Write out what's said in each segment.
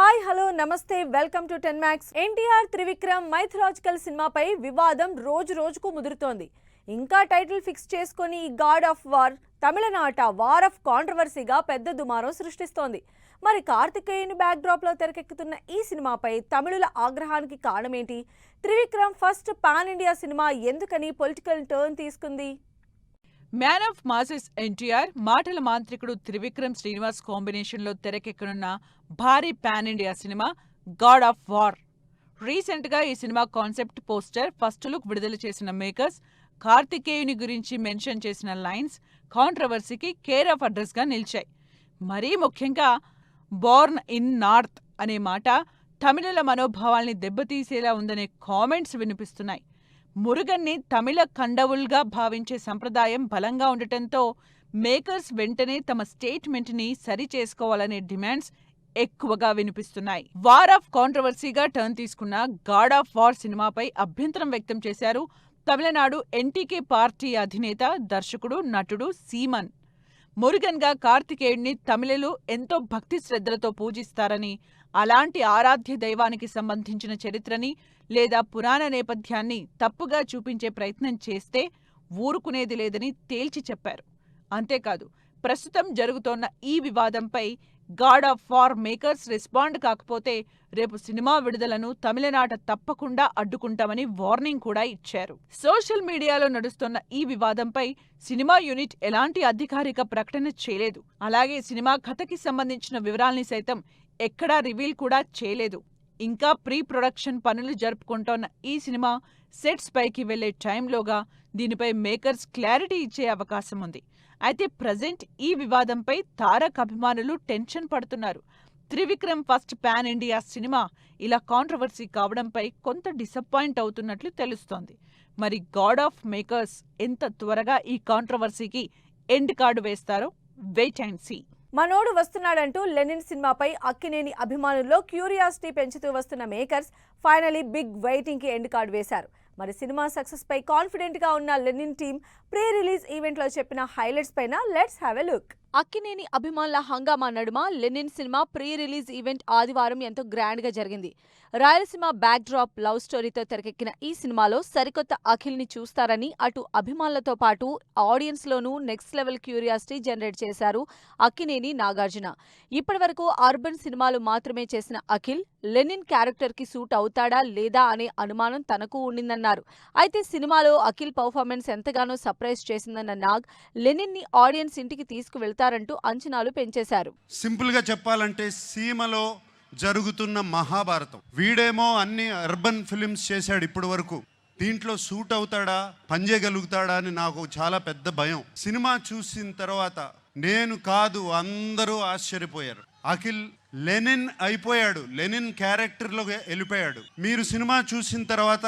Hi hello నమస్తే welcome to 10 Max. NTR Trivikram mythological సినిమాపై వివాదం రోజు రోజుకు ముదురుతోంది. ఇంకా టైటిల్ ఫిక్స్ చేసుకొని ఈ గాడ్ ఆఫ్ వార్ తమిళనాట వార్ ఆఫ్ కాంట్రవర్సీగా పెద్ద దుమారం సృష్టిస్తోంది. మరి కార్తికేయన్ బ్యాక్ డ్రాప్ లో తెరకెక్కుతున్న ఈ సినిమాపై తమిళుల ఆగ్రహానికి కారణమేంటి? Trivikram first pan India cinema ఎందుకని పొలిటికల్ టర్న్ తీసుకుంది? మ్యాన్ ఆఫ్ మాసెస్ ఎన్టీఆర్, మాటల మాంత్రికుడు త్రివిక్రమ్ శ్రీనివాస్ కాంబినేషన్లో తెరకెక్కనున్న భారీ pan India cinema god of war. రీసెంట్గా ఈ cinema concept poster, first look విడుదల చేసిన మేకర్స్ కార్తికేయుని గురించి మెన్షన్ చేసిన లైన్స్ కాంట్రవర్సీకి కేర్ ఆఫ్ అడ్రస్గా నిలిచాయి. మరీ ముఖ్యంగా బోర్న్ ఇన్ నార్త్ అనే మాట తమిళుల మనోభావాల్ని దెబ్బతీసేలా ఉందనే కామెంట్స్ వినిపిస్తున్నాయి. మురుగన్ని తమిళ కండవుల్గా భావించే సంప్రదాయం బలంగా ఉండటంతో మేకర్స్ వెంటనే తమ స్టేట్మెంట్ని సరిచేసుకోవాలనే డిమాండ్స్ ఎక్కువగా వినిపిస్తున్నాయి. వార్ ఆఫ్ కాంట్రవర్సీగా టర్న్ తీసుకున్న గాడ్ ఆఫ్ వార్ సినిమాపై అభ్యంతరం వ్యక్తం చేశారు తమిళనాడు ఎన్టీకే పార్టీ అధినేత, దర్శకుడు, నటుడు సీమన్. మురుగన్గా కార్తికేయుడిని తమిళులు ఎంతో భక్తి శ్రద్ధలతో పూజిస్తారని, అలాంటి ఆరాధ్య దైవానికి సంబంధించిన చరిత్రని లేదా పురాణ నేపథ్యాన్ని తప్పుగా చూపించే ప్రయత్నం చేస్తే ఊరుకునేది లేదని తేల్చి చెప్పారు. అంతేకాదు, ప్రస్తుతం జరుగుతోన్న ఈ వివాదంపై God of war makers respond కాకపోతే రేపు సినిమా విడుదలను తమిళనాట తప్పకుండా అడ్డుకుంటామని వార్నింగ్ కూడా ఇచ్చారు. సోషల్ మీడియాలో నడుస్తున్న ఈ వివాదంపై సినిమా యూనిట్ ఎలాంటి అధికారిక ప్రకటన చేయలేదు. అలాగే సినిమా కథకి సంబంధించిన వివరాల్ని సైతం ఎక్కడా రివీల్ కూడా చేయలేదు. ఇంకా ప్రీ ప్రొడక్షన్ పనులు జరుపుకుంటోన్న ఈ సినిమా సెట్స్ పైకి వెళ్లే టైంలోగా దీనిపై మేకర్స్ క్లారిటీ ఇచ్చే అవకాశం ఉంది. అయితే ప్రజెంట్ ఈ వివాదంపై తారక్ అభిమానులు టెన్షన్ పడుతున్నారు. Trivikram first pan India cinema ఇలా కాంట్రవర్సీ కావడంపై కొంత డిసప్పాయింట్ అవుతున్నట్లు తెలుస్తోంది. మరి గాడ్ ఆఫ్ మేకర్స్ ఎంత త్వరగా ఈ కాంట్రవర్సీకి ఎండ్ కార్డు వేస్తారో వెయిట్ అండ్ సీ. మనోడు వస్తున్నాడంటూ లెనిన్ సినిమాపై అక్కినేని అభిమానుల్లో క్యూరియాసిటీ పెంచుతూ వస్తున్న మేకర్స్ ఫైనలీ బిగ్ వెయిటింగ్ కి ఎండ్ కార్డు వేశారు. మరి సినిమా సక్సెస్ పై కాన్ఫిడెంట్ గా ఉన్న Lenin team pre release event లో చెప్పిన హైలైట్స్ పైన let's have a look. Akkineni అభిమానుల హంగామా నడుమ Lenin cinema pre release event ఆదివారం ఎంతో గ్రాండ్ గా జరిగింది. రాయలసీమ బ్యాక్ డ్రాప్ లవ్ స్టోరీతో తెరకెక్కిన ఈ సినిమాలో సరికొత్త అఖిల్ ని చూస్తారని అటు అభిమానులతో పాటు ఆడియన్స్ లోనూ నెక్స్ట్ లెవెల్ క్యూరియాసిటీ జనరేట్ చేశారు అక్కినేని, నాగార్జున. ఇప్పటివరకు అర్బన్ సినిమాలు మాత్రమే చేసిన అఖిల్ లెనిన్ క్యారెక్టర్ కి సూట్ అవుతాడా లేదా అనే అనుమానం తనకు ఉండిందన్నారు. అయితే సినిమాలో అఖిల్ పర్ఫార్మెన్స్ ఎంతగానో సర్ప్రైజ్ చేసిందన్న నాగ్ లెనిన్ ని ఆడియన్స్ ఇంటికి తీసుకువెళ్తారంటూ అంచనాలు పెంచేశారు. సింపుల్ గా చెప్పాలంటే సీమలో జరుగుతున్న మహాభారతం. వీడేమో అన్ని అర్బన్ ఫిలిమ్స్ చేశాడు ఇప్పటి వరకు. దీంట్లో సూట్ అవుతాడా, పనిచేయగలుగుతాడా అని నాకు చాలా పెద్ద భయం. సినిమా చూసిన తర్వాత నేను కాదు అందరూ ఆశ్చర్యపోయారు. అఖిల్ లెనిన్ అయిపోయాడు, లెనిన్ క్యారెక్టర్లో వెళ్ళిపోయాడు. మీరు సినిమా చూసిన తర్వాత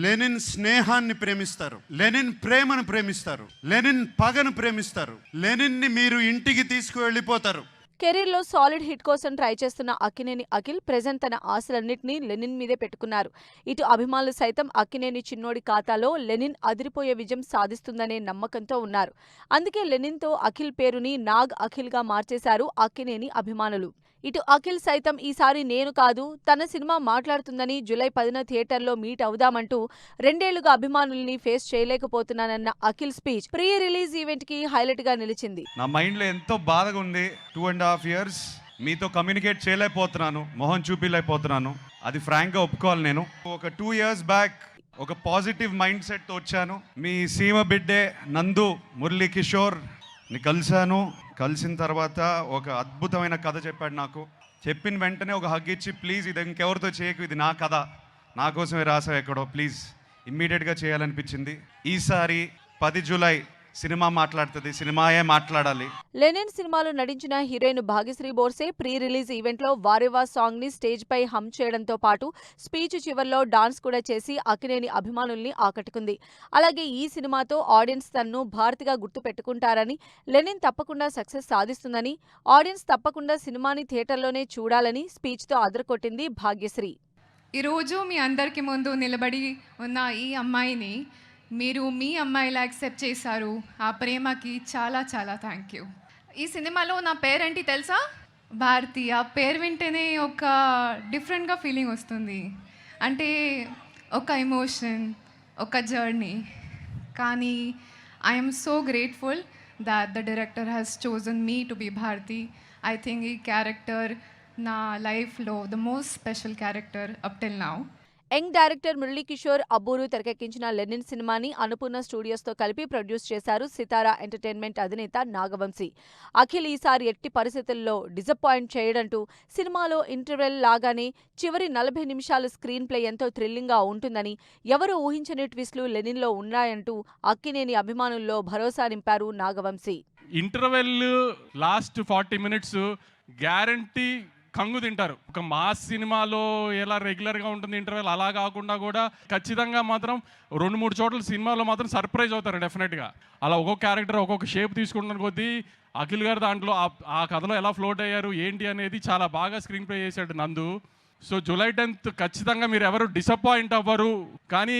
లెనిన్ స్నేహాన్ని ప్రేమిస్తారు, లెనిన్ ప్రేమను ప్రేమిస్తారు, లెనిన్ పగను ప్రేమిస్తారు, లెనిన్ ని మీరు ఇంటికి తీసుకువెళ్ళిపోతారు. కెరీర్లో సాలిడ్ హిట్ కోసం ట్రై చేస్తున్న అక్కినేని అఖిల్ ప్రెజెంట్ తన ఆశలన్నింటినీ లెనిన్ మీదే పెట్టుకున్నారు. ఇటు అభిమానులు సైతం అక్కినేని చిన్నోడి ఖాతాలో లెనిన్ అదిరిపోయే విజయం సాధిస్తుందనే నమ్మకంతో ఉన్నారు. అందుకే లెనిన్తో అఖిల్ పేరుని నాగ్ అఖిల్గా మార్చేశారు అక్కినేని అభిమానులు. ఇటు అఖిల్ సైతం ఈసారి నేను కాదు తన సినిమా మాట్లాడుతుందని జూలై 10న థియేటర్లో మీట్ అవుదామంటూ 2 ఏళ్లుగా అభిమానుల్ని ఫేస్ చేయలేకపోతున్నానన్న Akhil speech pre release event కి హైలైట్ గా నిలిచింది. నా మైండ్ లో ఎంతో బాధగా ఉంది. 2.5 years మీతో కమ్యూనికేట్ చేయలేకపోతున్నాను, మొహం చూపించలేకపోతున్నాను. అది ఫ్రాంక్ గా ఒప్పుకోవాలి. నేను ఒక 2 years బ్యాక్ ఒక పాజిటివ్ మైండ్ సెట్ తో వచ్చాను. మీ సీమ బిడ్డే నందు మురళీ కిషోర్ ని కలిశాను. కలిసిన తర్వాత ఒక అద్భుతమైన కథ చెప్పాడు నాకు. చెప్పిన వెంటనే ఒక హగ్ ఇచ్చి, ప్లీజ్ ఇది ఇంకెవరితో చేయకు, ఇది నా కథ, నా కోసమే రాసావు ఎక్కడో, ప్లీజ్ ఇమ్మీడియట్గా చేయాలనిపించింది. ఈసారి 10 జూలై సినిమా మాట్లాడుతుంది, సినిమాయే మాట్లాడాలి. లెనిన్ సినిమాలో నటించిన heroine Bhagyashri Borse pre release event లో వారేవా సాంగ్ ని స్టేజ్ పై హమ్ చేయడంతో పాటు స్పీచ్ చివర్లో డాన్స్ కూడా చేసి అక్కినేని అభిమానుల్ని ఆకట్టుకుంది. అలాగే ఈ సినిమాతో ఆడియన్స్ తనను భారతిగా గుర్తు పెట్టుకుంటారని, లెనిన్ తప్పకుండా సక్సెస్ సాధిస్తుందని, ఆడియన్స్ తప్పకుండా సినిమాని థియేటర్లోనే చూడాలని స్పీచ్ తో అదరకొట్టింది భాగ్యశ్రీ. ఈరోజు మీ అందరికి ముందు నిలబడి ఉన్న ఈ అమ్మాయిని మీరు మీ అమ్మాయిలా యాక్సెప్ట్ చేశారు. ఆ ప్రేమకి చాలా చాలా థ్యాంక్ యూ. ఈ సినిమాలో నా పేరేంటి తెలుసా? భారతి ఆ పేరు వింటేనే ఒక డిఫరెంట్గా ఫీలింగ్ వస్తుంది. అంటే ఒక ఎమోషన్, ఒక జర్నీ. కానీ I'm so grateful that the director has chosen me to be Bharti. I think ఈ క్యారెక్టర్ నా లైఫ్లో the most special character up till now. Young director Muralikishore Abburu తెరకెక్కించిన లెనిన్ సినిమాని అనుపూర్ణ స్టూడియోస్తో కలిపి ప్రొడ్యూస్ చేశారు సితారా ఎంటర్టైన్మెంట్ అధినేత నాగవంశీ. అఖిల్ ఈసారి ఎట్టి పరిస్థితుల్లో డిసప్పాయింట్ చేయడంటూ సినిమాలో ఇంటర్వెల్ లాగానే చివరి 40 నిమిషాలు స్క్రీన్ ప్లే ఎంతో థ్రిల్లింగ్గా ఉంటుందని, ఎవరూ ఊహించని ట్విస్టులు లెనిన్లో ఉన్నాయంటూ అక్కినేని అభిమానుల్లో భరోసా నింపారు Nagavamsi. Interval last 40 minutes guarantee కంగు తింటారు. ఒక మాస్ సినిమాలో ఎలా రెగ్యులర్గా ఉంటుంది ఇంటర్వెల్, అలా కాకుండా కూడా ఖచ్చితంగా మాత్రం 2-3 చోట్ల సినిమాలో మాత్రం సర్ప్రైజ్ అవుతారు డెఫినెట్గా. అలా ఒక్కొక్క క్యారెక్టర్ ఒక్కొక్క షేప్ తీసుకుంటున్న కొద్దీ అఖిల్ గారు దాంట్లో ఆ కథలో ఎలా ఫ్లోట్ అయ్యారు ఏంటి అనేది చాలా బాగా స్క్రీన్ ప్లే చేశాడు నందు. సో జూలై 10th ఖచ్చితంగా మీరు ఎవరు డిసప్పాయింట్ అవ్వరు. కానీ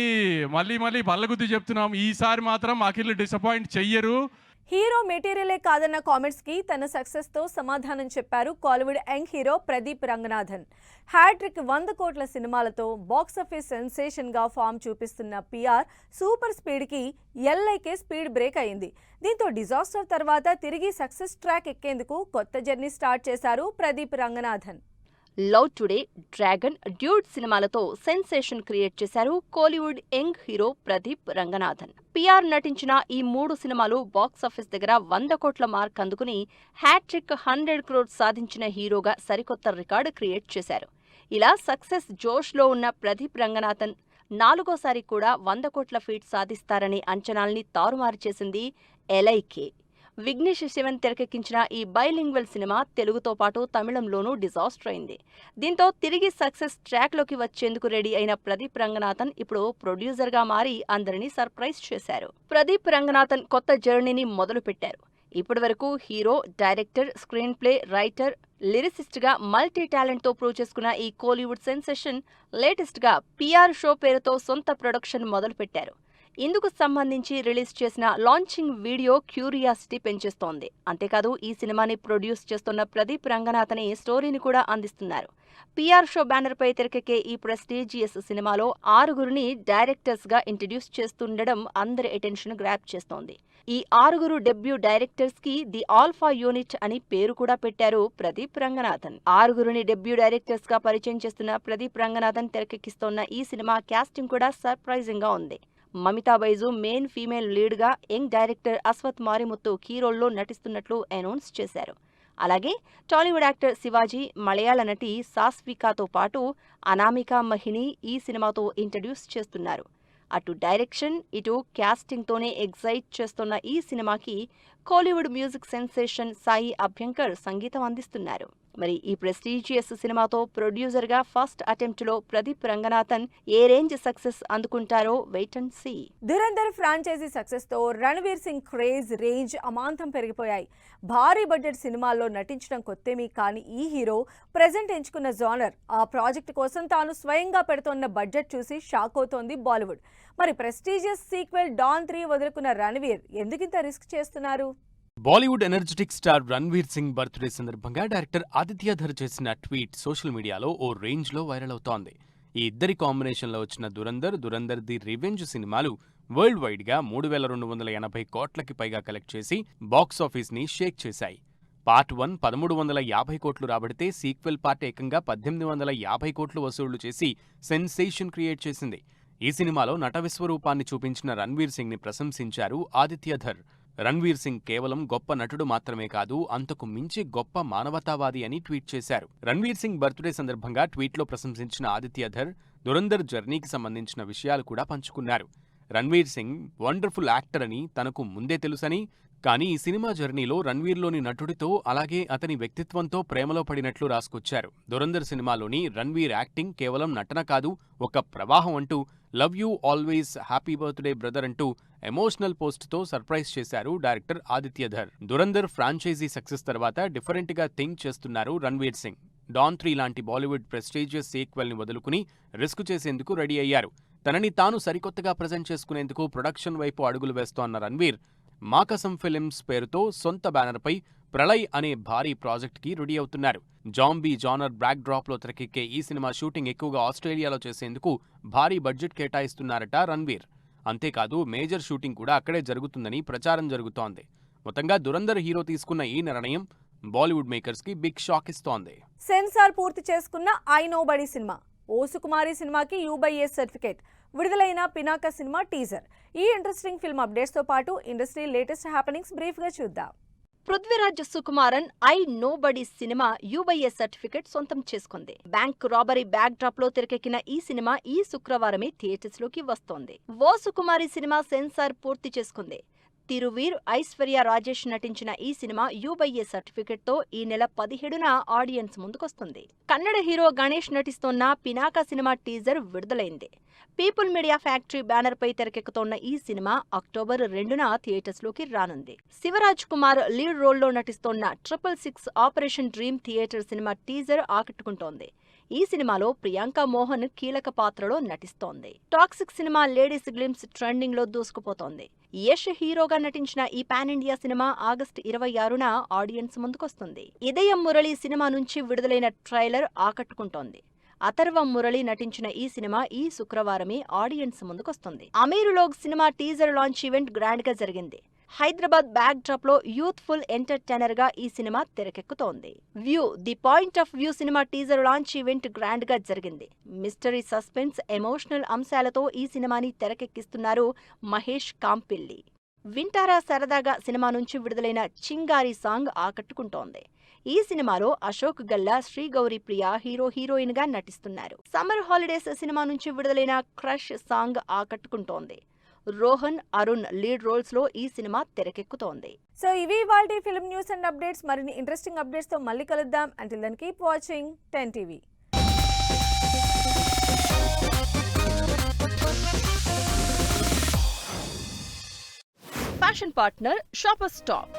మళ్ళీ బల్లగుద్ది చెప్తున్నాం, ఈసారి మాత్రం అఖిల్ డిసప్పాయింట్ చెయ్యరు. హీరో మెటీరియలే కాదన్న కామెంట్స్ కి తన సక్సెస్ తో సమాధానం చెప్పారు Kollywood young hero Pradeep Ranganathan. Hattrick 100 కోట్ల సినిమాలతో బాక్సాఫీస్ సెన్సేషన్ గా ఫామ్ చూపిస్తున్న పిఆర్ సూపర్ స్పీడ్ కి ఎల్ఐకే స్పీడ్ బ్రేక్ అయింది. దీంతో డిజాస్టర్ తర్వాత తిరిగి సక్సెస్ ట్రాక్ ఎక్కేందుకు కొత్త జర్నీ స్టార్ట్ చేశారు Pradeep Ranganathan. Love today, dragon, dude సినిమాలతో సెన్సేషన్ క్రియేట్ చేశారు Kollywood young hero Pradeep Ranganathan. PR నటించిన ఈ 3 సినిమాలు బాక్సాఫీస్ దగ్గర 100 కోట్ల మార్క్ అందుకుని హ్యాట్రిక్ 100 crores సాధించిన హీరోగా సరికొత్త రికార్డు క్రియేట్ చేశారు. ఇలా సక్సెస్ జోష్లో ఉన్న ప్రదీప్ రంగనాథన్ 4వసారి కూడా 100 కోట్ల ఫీట్ సాధిస్తారనే అంచనాల్ని తారుమారు చేసింది ఎల్ఐకే. విఘ్నేష్ శివన్ తెరకెక్కించిన ఈ బైలింగ్వల్ సినిమా తెలుగుతో పాటు తమిళంలోనూ డిజాస్టర్ అయింది. దీంతో తిరిగి సక్సెస్ ట్రాక్లోకి వచ్చేందుకు రెడీ అయిన ప్రదీప్ రంగనాథన్ ఇప్పుడు ప్రొడ్యూసర్గా మారి అందరినీ సర్ప్రైజ్ చేశారు. ప్రదీప్ రంగనాథన్ కొత్త జర్నీని మొదలుపెట్టారు. ఇప్పటివరకు hero, director, screen play writer, లిరిసిస్ట్గా మల్టీ టాలెంట్తో ప్రూవ్ చేసుకున్న ఈ కోలీవుడ్ సెన్సేషన్ లేటెస్ట్గా పిఆర్ షో పేరుతో సొంత ప్రొడక్షన్ మొదలుపెట్టారు. ఇందుకు సంబంధించి రిలీజ్ చేసిన లాంచింగ్ వీడియో క్యూరియాసిటీ పెంచేస్తోంది. అంతేకాదు ఈ సినిమాని ప్రొడ్యూస్ చేస్తున్న ప్రదీప్ రంగనాథనే స్టోరీని కూడా అందిస్తున్నారు. పిఆర్ షో బ్యానర్పై తెరకెక్కే ఈ ప్రెస్టీజియస్ సినిమాలో 6గురిని డైరెక్టర్స్గా ఇంట్రడ్యూస్ చేస్తుండడం అందరి అటెన్షన్ గ్రాప్ చేస్తోంది. ఈ 6గురు డెబ్యూ డైరెక్టర్స్కి ది ఆల్ఫా యూనిట్ అని పేరు కూడా పెట్టారు ప్రదీప్ రంగనాథన్. 6గురిని డెబ్యూ డైరెక్టర్స్గా పరిచయం చేస్తున్న ప్రదీప్ రంగనాథన్ తెరకెక్కిస్తోన్న ఈ సినిమా క్యాస్టింగ్ కూడా సర్ప్రైజింగ్గా ఉంది. మమితా బైజు మెయిన్ ఫీమేల్ లీడ్గా, young director Ashwath Marimuthu key రోల్లో నటిస్తున్నట్లు అనౌన్స్ చేశారు. అలాగే టాలీవుడ్ యాక్టర్ శివాజీ, మలయాళ నటి సాస్వికాతో పాటు అనామికా మహిని ఈ సినిమాతో ఇంట్రడ్యూస్ చేస్తున్నారు. అటు డైరెక్షన్, ఇటు క్యాస్టింగ్తోనే ఎగ్జైట్ చేస్తున్న ఈ సినిమాకి Kollywood music sensation Sai Abhyankar సంగీతం అందిస్తున్నారు. మరి ఈ ప్రెస్టీజియస్ సినిమాతో ప్రొడ్యూసర్గా ఫస్ట్ అటెంప్ట్లో ప్రదీప్ రంగనాథన్ ఏ రేంజ్ సక్సెస్ అందుకుంటారో wait and see. Dhurandhar franchise సక్సెస్తో రణ్వీర్ సింగ్ క్రేజ్, రేంజ్ అమాంతం పెరిగిపోయాయి. భారీ బడ్జెట్ సినిమాల్లో నటించడం కొత్తేమీ కానీ ఈ హీరో ప్రెజెంట్ ఎంచుకున్న జానర్, ఆ ప్రాజెక్ట్ కోసం తాను స్వయంగా పెడుతోన్న బడ్జెట్ చూసి షాక్ అవుతోంది బాలీవుడ్. మరి ప్రెస్టీజియస్ సీక్వెల్ డాన్ 3 వదులుకున్న రణ్వీర్ ఎందుకింత రిస్క్ చేస్తున్నారు? Bollywood energetic star Ranveer Singh birthday సందర్భంగా డైరెక్టర్ ఆదిత్య ధర్ చేసిన ట్వీట్ సోషల్ మీడియాలో ఓ రేంజ్లో వైరల్ అవుతోంది. ఈ ఇద్దరి కాంబినేషన్లో వచ్చిన దురంధర్ ది రివెంజ్ సినిమాలు వరల్డ్ వైడ్గా 3280 కోట్లకి పైగా కలెక్ట్ చేసి బాక్సాఫీస్ని షేక్ చేశాయి. పార్ట్ 1 1350 కోట్లు రాబడితే సీక్వెల్ పార్ట్ ఏకంగా 1850 కోట్లు వసూళ్లు చేసి సెన్సేషన్ క్రియేట్ చేసింది. ఈ సినిమాలో నట విశ్వరూపాన్ని చూపించిన రణ్వీర్ సింగ్ని ప్రశంసించారు ఆదిత్య ధర్. రణ్వీర్ సింగ్ కేవలం గొప్ప నటుడు మాత్రమే కాదు, అంతకు మించి గొప్ప మానవతావాది అని ట్వీట్ చేశారు. రణ్వీర్ సింగ్ బర్త్డే సందర్భంగా ట్వీట్లో ప్రశంసించిన ఆదిత్య ధర్ దురంధర్ జర్నీకి సంబంధించిన విషయాలు కూడా పంచుకున్నారు. రణ్వీర్ సింగ్ వండర్ఫుల్ యాక్టర్ అని తనకు ముందే తెలుసని, కానీ ఈ సినిమా జర్నీలో రణ్వీర్లోని నటుడితో అలాగే అతని వ్యక్తిత్వంతో ప్రేమలో పడినట్లు రాసుకొచ్చారు. దురంధర్ సినిమాలోని రణ్వీర్ యాక్టింగ్ కేవలం నటన కాదు, ఒక ప్రవాహం అంటూ love you always, happy birthday brother అంటూ ఎమోషనల్ పోస్ట్తో సర్ప్రైజ్ చేశారు director Aditya Dhar. Dhurandhar franchise success తర్వాత డిఫరెంట్గా థింక్ చేస్తున్నారు రణ్వీర్ సింగ్. డాన్ 3 లాంటి బాలీవుడ్ ప్రెస్టీజియస్ సీక్వెల్ని వదులుకుని రిస్క్ చేసేందుకు రెడీ అయ్యారు. తనని తాను సరికొత్తగా ప్రజెంట్ చేసుకునేందుకు ప్రొడక్షన్ వైపు అడుగులు వేస్తోన్న రణ్వీర్ మాకసం ఫిలిమ్స్ పేరుతో సొంత బ్యానర్పై ప్రళయ్ అనే భారీ ప్రాజెక్ట్కి రెడీ అవుతున్నారు. జాంబీ జానర్ బ్యాక్ డ్రాప్లో తెరకెక్కే ఈ సినిమా షూటింగ్ ఎక్కువగా ఆస్ట్రేలియాలో చేసేందుకు భారీ బడ్జెట్ కేటాయిస్తున్నారట రణ్వీర్. అంతేకాదు మేజర్ షూటింగ్ కూడా అక్కడే జరుగుతుందని ప్రచారం జరుగుతోంది. మొత్తంగా దురంధర్ హీరో తీసుకున్న ఈ నిర్ణయం బాలీవుడ్ మేకర్స్ కి బిగ్ షాక్ ఇస్తోంది. సెన్సార్ పూర్తి చేసుకున్న ఐ నో బడీ సినిమా, ఓ సుకుమారి సినిమాకి U/A సర్టిఫికేట్, విడుదలైన పినాక సినిమా టీజర్. ఈ ఇంట్రెస్టింగ్ ఫిల్మ్ అప్డేట్స్ తో పాటు ఇండస్ట్రీ లేటెస్ట్ హ్యాపెనింగ్స్ బ్రీఫ్ గా చూద్దాం. Prithviraj Sukumaran I nobody cinema U/A certificate సొంతం చేసుకుంది. బ్యాంక్ రాబరీ బ్యాక్ డ్రాప్ లో తెరకెక్కిన ఈ సినిమా ఈ శుక్రవారమే థియేటర్స్ లోకి వస్తోంది. ఓ సుకుమారి సినిమా సెన్సార్ పూర్తి చేసుకుంది. తిరువీర్, ఐశ్వర్య రాజేష్ నటించిన ఈ సినిమా U/A సర్టిఫికెట్ తో ఈ నెల 17న ఆడియన్స్ ముందుకొస్తుంది. కన్నడ హీరో గణేష్ నటిస్తోన్న పినాక సినిమా టీజర్ విడుదలైంది. పీపుల్ మీడియా ఫ్యాక్టరీ బ్యానర్ పై తెరకెక్కుతోన్న ఈ సినిమా అక్టోబర్ 2న థియేటర్స్ లోకి రానుంది. శివరాజ్ కుమార్ లీడ్ రోల్లో నటిస్తోన్న 666 operation dream theatre cinema teaser ఆకట్టుకుంటోంది. ఈ సినిమాలో ప్రియాంక మోహన్ కీలక పాత్రలో నటిస్తోంది. Toxic cinema ladies glimpse trending లో దూసుకుపోతోంది. యష్ హీరోగా నటించిన ఈ పాన్ ఇండియా సినిమా ఆగస్టు 26న ఆడియన్స్ ముందుకొస్తుంది. ఇదయం మురళి సినిమా నుంచి విడుదలైన ట్రైలర్ ఆకట్టుకుంటోంది. అథర్వ మురళి నటించిన ఈ సినిమా ఈ శుక్రవారమే ఆడియన్స్ ముందుకొస్తుంది. Amirulog cinema teaser launch event grand గా జరిగింది. హైదరాబాద్ బ్యాక్ డ్రాప్ లో యూత్ఫుల్ ఎంటర్టైనర్ గా ఈ సినిమా తెరకెక్కుతోంది. View the point of view cinema teaser launch event grand గా జరిగింది. మిస్టరీ, సస్పెన్స్, ఎమోషనల్ అంశాలతో ఈ సినిమాని తెరకెక్కిస్తున్నారు మహేష్ కాంపిల్లి. వింటారా సరదాగా సినిమా నుంచి విడుదలైన చింగారి సాంగ్ ఆకట్టుకుంటోంది. ఈ సినిమాలో అశోక్ గల్లా, శ్రీగౌరి ప్రియ హీరోయిన్ గా నటిస్తున్నారు. సమ్మర్ హాలిడేస్ సినిమా నుంచి విడుదలైన క్రష్ సాంగ్ ఆకట్టుకుంటోంది. రోహన్, అరుణ్ లీడ్ రోల్స్ లో ఈ సినిమా తెరకెక్కుతోంది. సో ఇవి ఇవాల్టి ఫిల్మ్ న్యూస్ అండ్ అప్డేట్స్. మరిన్ని ఇంట్రెస్టింగ్ అప్డేట్స్ తో మళ్ళీ కలుద్దాం. Until then keep watching 10 TV. Fashion partner shopper stop.